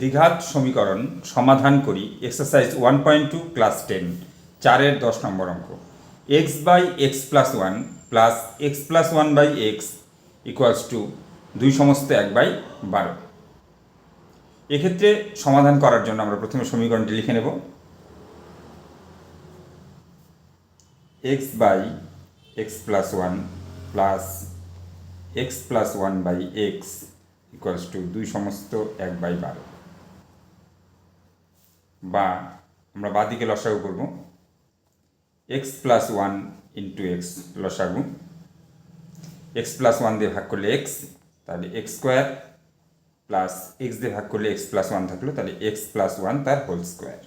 দ্বিঘাত সমীকরণ সমাধান করি এক্সারসাইজ 1.2 ক্লাস 10 4-এর 10 নম্বর অঙ্ক X by X plus one plus X plus one by X equals to 2/1/12। এক্ষেত্রে সমাধান করার জন্য আমরা প্রথমে সমীকরণটি লিখে নেব। X by X plus one plus X plus one by X equals to 2/1/12, বা আমরা বাদিকে লসাগু করব। X plus one into X লসাগু, এক্স প্লাস ওয়ান দিয়ে ভাগ করলে এক্স, তাহলে এক্স স্কোয়ার, প্লাস এক্স দিয়ে ভাগ করলে এক্স প্লাস ওয়ান থাকলো, তাহলে এক্স প্লাস ওয়ান তার হোল স্কোয়ার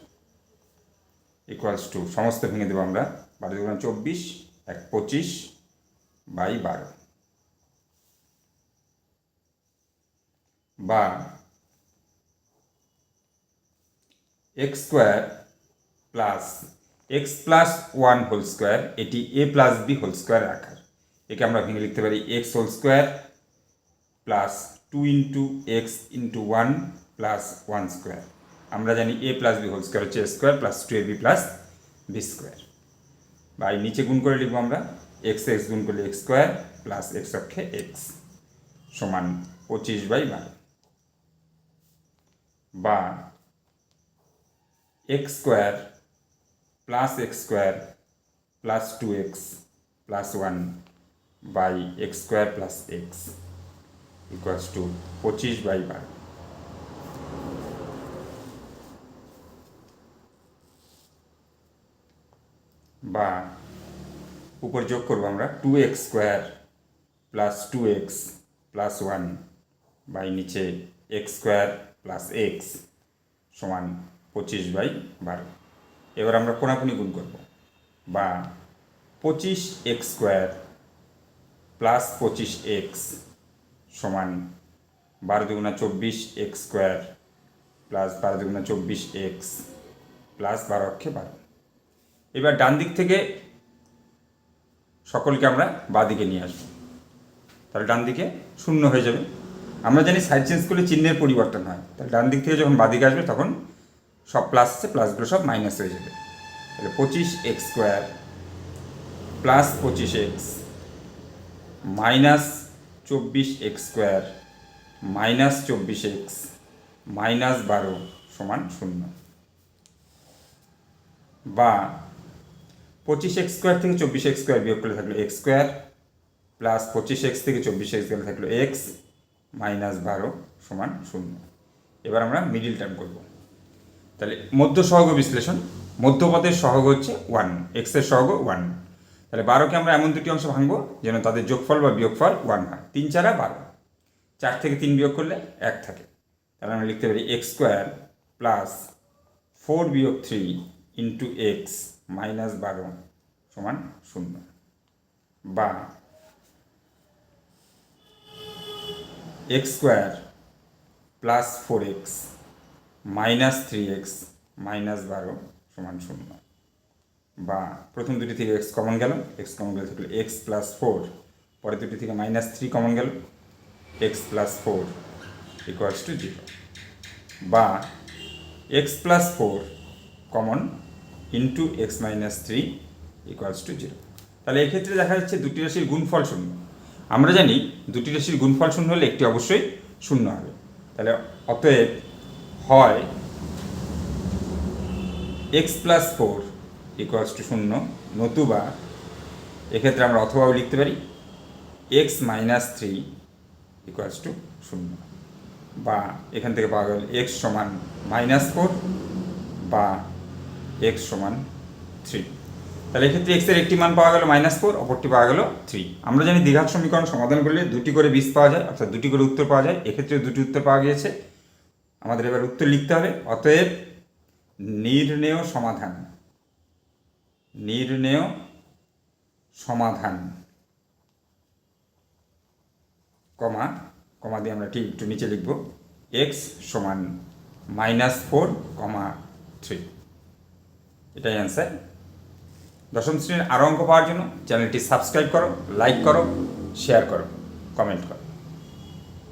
ইকুয়ালস টু সমস্ত ভেঙে দেবো আমরা। 12 × 24 1 25/12, বা X square plus X plus one whole square, এটি A plus B whole square আকার। একে আমরা ভেঙে লিখতে পারি X whole square plus 2 into X into one plus one square. আমরা জানি A plus B whole square হচ্ছে A square plus 2ab plus B square, বা এই নিচে গুণ করে লিখবো আমরা এক্স এক্স গুণ করলে এক্স স্কোয়ার প্লাস এক্স অক্ষে এক্স সমান 25/12, বা X square plus X square plus 2x plus one by X square plus X equals to 25/12, বা উপর যোগ করবো আমরা 2x square plus 2x plus one by নিচে এক্স স্কোয়ার প্লাস এক্স সমান 25/12। এবার আমরা কোনাকুনি গুণ করব, বা 25x স্কোয়ার প্লাস 25x সমান 12 × 24 x square plus 12 × 24 x plus 12 অক্ষে 12। এবার ডান দিক থেকে সকলকে আমরা বাদিকে নিয়ে আসবো, তাহলে ডান দিকে শূন্য হয়ে যাবে। আমরা জানি সাইড চেঞ্জ করলে চিহ্নের পরিবর্তন হয়, তাহলে ডান দিক থেকে যখন বাদিকে আসবে তখন সব প্লাস আছে, প্লাসগুলো সব মাইনাস হয়ে যাবে। তাহলে 25x square plus 25x minus 24x square minus 24x minus 12 সমান 0, বা 25x স্কোয়ার থেকে 24x স্কোয়ার বিয়োগ করলে থাকলো এক্স স্কোয়ার প্লাস 25x থেকে 24x গেলে থাকলো এক্স মাইনাস 12 সমান 0। এবার আমরা মিডিল টার্ম করব, তাহলে মধ্য সহগ বিশ্লেষণ। মধ্যপদের সহগ হচ্ছে 1, এক্সের সহগ 1, তাহলে 12কে আমরা এমন দুটি অংশ ভাঙবো যেন তাদের যোগফল বা বিয়োগফল 1 হয়। 3 × 4 = 12, 4 থেকে 3 বিয়োগ করলে 1 থাকে, তাহলে আমরা লিখতে পারি x square plus 4 - 3 into x minus 12 সমান 0, বা X square plus 4x minus 3x minus 12 সমান 0, বা প্রথম দুটি থেকে এক্স কমন গেল, এক্স কমন গেলে থাকলে এক্স প্লাস 4, পরের দুটি থেকে মাইনাস 3 কমন গেল, এক্স প্লাস 4 ইকুয়ালস টু 0, বা x plus 4 common into x minus 3 equals to 0। তাহলে এক্ষেত্রে দেখা যাচ্ছে দুটি রাশির গুণফল শূন্য। আমরা জানি দুটি রাশির গুণফল শূন্য হলে একটি অবশ্যই শূন্য হবে, তাহলে অতএব হয় এক্স প্লাস 4 ইকুয়ালস টু 0, নতুবা এক্ষেত্রে আমরা অথবাও লিখতে পারি এক্স মাইনাস 3 ইকুয়ালস টু 0, বা এখান থেকে পাওয়া গেল এক্স সমান -4 বা এক্স সমান 3। তাহলে এক্ষেত্রে এক্সের একটি মান পাওয়া গেল -4, অপরটি পাওয়া গেল 3। আমরা জানি দ্বিঘাত সমীকরণ সমাধান করলে দুটি করে বীজ পাওয়া যায়, অর্থাৎ দুটি করে উত্তর পাওয়া যায়। এক্ষেত্রে দুটি উত্তর পাওয়া গিয়েছে, আমাদের এবার উত্তর লিখতে হবে। অতএব নির্ণেয় সমাধান, নির্ণেয় সমাধান কমা কমা দিয়ে আমরা ঠিক একটু নিচে লিখব এক্স সমান -4, 3। এটাই অ্যান্সার। দশম শ্রেণীর আরও অঙ্ক পাওয়ার জন্য চ্যানেলটি সাবস্ক্রাইব করো, লাইক করো, শেয়ার করো, কমেন্ট করো।